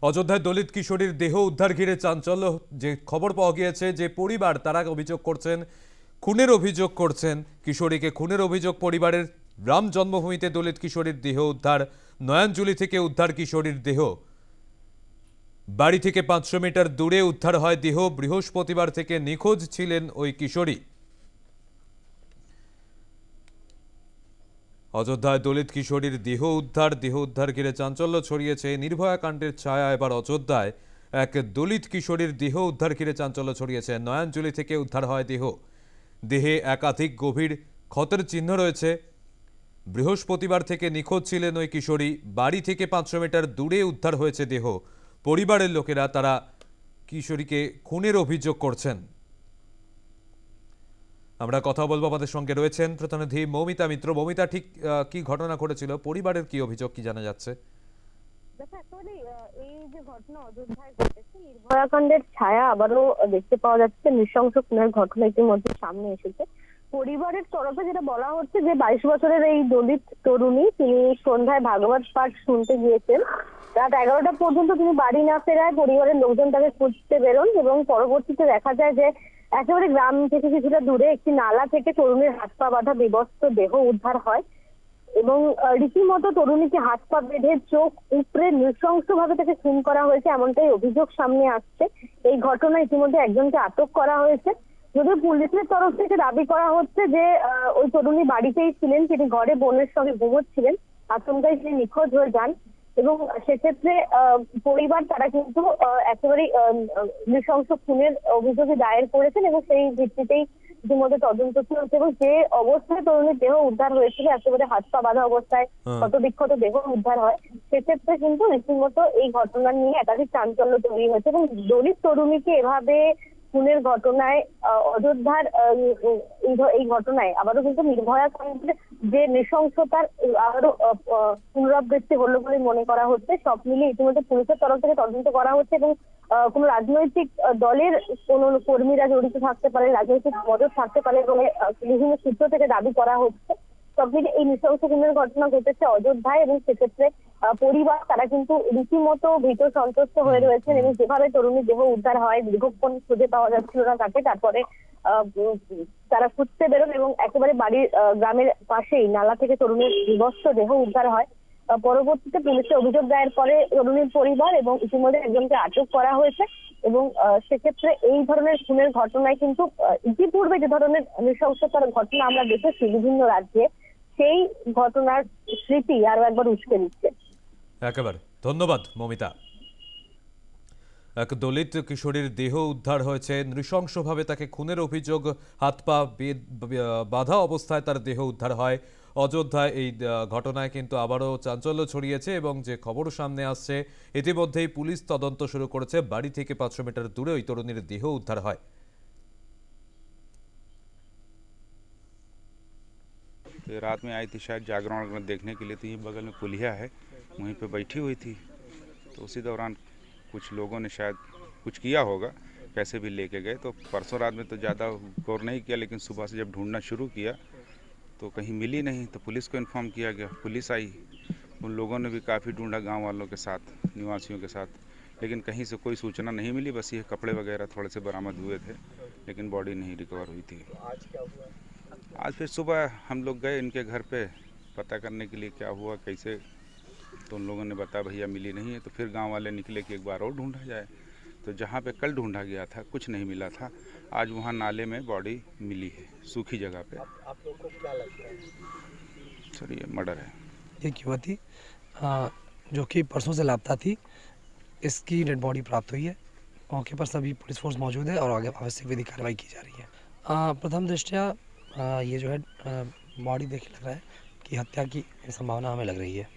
অযোধ্যায় দলিত কিশোরীর দেহ উদ্ধার ঘিরে চাঞ্চল্য। যে খবর পাওয়া গিয়েছে যে পরিবার তারা অভিযোগ করছেন, খুনের অভিযোগ করছেন, কিশোরীকে খুনের অভিযোগ পরিবারের। রাম জন্মভূমিতে দলিত কিশোরীর দেহ উদ্ধার। নয়নজুলি থেকে উদ্ধার কিশোরীর দেহ। বাড়ি থেকে 500 মিটার দূরে উদ্ধার হয় দেহ। বৃহস্পতিবার থেকে নিখোঁজ ছিলেন ওই কিশোরী। অযোধ্যায় দলিত কিশোরীর দেহ উদ্ধার ঘিরে চাঞ্চল্য ছড়িয়েছে। নির্ভয়া কাণ্ডের ছায়া এবার অযোধ্যায়। এক দলিত কিশোরীর দেহ উদ্ধার ঘিরে চাঞ্চল্য ছড়িয়েছে। নয়নজুলি থেকে উদ্ধার হয় দেহ। দেহে একাধিক গভীর ক্ষতের চিহ্ন রয়েছে। বৃহস্পতিবার থেকে নিখোঁজ ছিলেন ওই কিশোরী। বাড়ি থেকে 500 মিটার দূরে উদ্ধার হয়েছে দেহ। পরিবারের লোকেরা তারা কিশোরীকে খুনের অভিযোগ করছেন। আমরা কথা বলবো, আমাদের সঙ্গে রয়েছেন প্রতিনিধি মৌমিতা মিত্র। মৌমিতা, ঠিক কি ঘটনা ঘটেছিল, পরিবারের কি অভিযোগ, কি জানা যাচ্ছে? এই যে ঘটনা অযোধ্যায় ঘটেছে, নির্ভয়াকাণ্ডের ছায়া আবারও দেখতে পাওয়া যাচ্ছে। নৃশংস খুনের ঘটনা ইতিমধ্যে সামনে এসেছে। পরিবারের তরফে যেটা বলা হচ্ছে যে 22 বছরের এই দলিত তরুণী, তিনি সন্ধ্যায় ভাগবত পাঠ শুনতে গিয়েছেন। রাত 11টা পর্যন্ত তিনি বাড়ি না ফেরায় পরিবারের লোকজন তাকে খুঁজতে বেরোন এবং পরবর্তীতে দেখা যায় যে একেবারে গ্রাম থেকে কিছুটা দূরে একটি নালা থেকে তরুণীর হাত পা বাঁধা বিবস্ত্র দেহ উদ্ধার হয় এবং রীতিমতো তরুণীকে হাত পা বেঁধে চোখ উপড়ে নৃশংসভাবে তাকে খুন করা হয়েছে, এমনটাই অভিযোগ সামনে আসছে। এই ঘটনায় ইতিমধ্যে একজনকে আটক করা হয়েছে। যদিও পুলিশের তরফ থেকে দাবি করা হচ্ছে যে ওই তরুণী বাড়িতেই ছিলেন, তিনি ঘরে বোনের সঙ্গে ঘুমোচ্ছিলেন। আচমকাই তিনি নিখোঁজ হয়ে যান এবং সেক্ষেত্রে পরিবার তারা কিন্তু একেবারে নৃশংস খুনের অভিযোগে দায়ের করেছেন এবং সেই ভিত্তিতেই ইতিমধ্যে তদন্ত চলছে। এবং যে অবস্থায় তরুণীর দেহ উদ্ধার হয়েছিল, একেবারে হাত পা বাঁধা অবস্থায় ক্ষতবিক্ষত দেহ উদ্ধার হয়, সেক্ষেত্রে কিন্তু রীতিমতো এই ঘটনা নিয়ে একাধিক চাঞ্চল্য তৈরি হয়েছে। এবং দলিত তরুণীকে এভাবে খুনের ঘটনায় অযোধ্যার এই ঘটনায় আবারও কিন্তু নির্ভয়া কাণ্ডের যে নৃশংসতার আবারও পুনরাবৃত্তি হলো বলে মনে করা হচ্ছে। সব মিলিয়ে ইতিমধ্যে পুলিশের তরফ থেকে তদন্ত করা হচ্ছে এবং কোন রাজনৈতিক দলের কোন কর্মীরা জড়িত থাকতে পারে, রাজনৈতিক মদত থাকতে পারে বলে বিভিন্ন সূত্র থেকে দাবি করা হচ্ছে। সব মিলিয়ে এই নৃশংস খুনের ঘটনা ঘটেছে অযোধ্যায় এবং সেক্ষেত্রে পরিবার তারা কিন্তু রীতিমতো ভীত সন্ত্রস্ত হয়ে রয়েছেন এবং যেভাবে তরুণীর দেহ উদ্ধার হয়, দীর্ঘক্ষণ খুঁজে পাওয়া যাচ্ছিল না তাকে, তারপরে তারা খুঁজতে বেরোন এবং একেবারে বাড়ির গ্রামের পাশেই নালা থেকে তরুণীর বিবস্ত্র দেহ উদ্ধার হয়। পরবর্তীতে পুলিশে অভিযোগ দায়ের করে তরুণীর পরিবার এবং ইতিমধ্যে একজনকে আটক করা হয়েছে। এবং সেক্ষেত্রে এই ধরনের খুনের ঘটনায় কিন্তু ইতিপূর্বে যে ধরনের নৃশংসতার ঘটনা আমরা দেখেছি বিভিন্ন রাজ্যে, সেই ঘটনার স্মৃতি আরো একবার উস্কে দিচ্ছে। একেবারে ধন্যবাদ মৌমিতা। এক দলিত কিশোরীর দেহ উদ্ধার হয়েছে, নৃশংসভাবে তাকে খুনের অভিযোগ। হাত পা বাঁধা অবস্থায় তার দেহ উদ্ধার হয় অযোধ্যায়। এই ঘটনায় কিন্তু আবারও চাঞ্চল্য ছড়িয়েছে এবং যে খবর সামনে আসছে, ইতিমধ্যেই পুলিশ তদন্ত শুরু করেছে। বাড়ি থেকে 500 মিটার দূরে ওই তরুণীর দেহ উদ্ধার হয়। रात में आई थी शायद जागरण देखने के लिए, तो यहीं बगल में पुलिया है, वहीं पे बैठी हुई थी। तो उसी दौरान कुछ लोगों ने शायद कुछ किया होगा, कैसे भी लेके गए। तो परसों रात में तो ज़्यादा गौर नहीं किया, लेकिन सुबह से जब ढूंढना शुरू किया तो कहीं मिली नहीं। तो पुलिस को इन्फॉर्म किया गया, पुलिस आई, उन लोगों ने भी काफ़ी ढूंढा गांव वालों के साथ, निवासियों के साथ, लेकिन कहीं से कोई सूचना नहीं मिली। बस ये कपड़े वगैरह थोड़े से बरामद हुए थे, लेकिन बॉडी नहीं रिकवर हुई थी। आज क्या हुआ? आज फिर सुबह हम लोग गए इनके घर पे पता करने के लिए क्या हुआ कैसे, तो उन लोगों ने बताया भैया मिली नहीं है। तो फिर गांव वाले निकले कि एक बार और ढूंढा जाए। तो जहाँ पे कल ढूंढा गया था कुछ नहीं मिला था, आज वहाँ नाले में बॉडी मिली है, सूखी जगह पे। आप लोग को क्या लगता है? सर ये मर्डर है। एक युवती जो कि परसों से लापता थी, इसकी डेड बॉडी प्राप्त हुई है। मौके पर सभी पुलिस फोर्स मौजूद है और आगे आवश्यक विधि कार्रवाई की जा रही है। प्रथम दृष्टया ये जो है बॉडी देख लग रहा है कि हत्या की संभावना हमें लग रही है।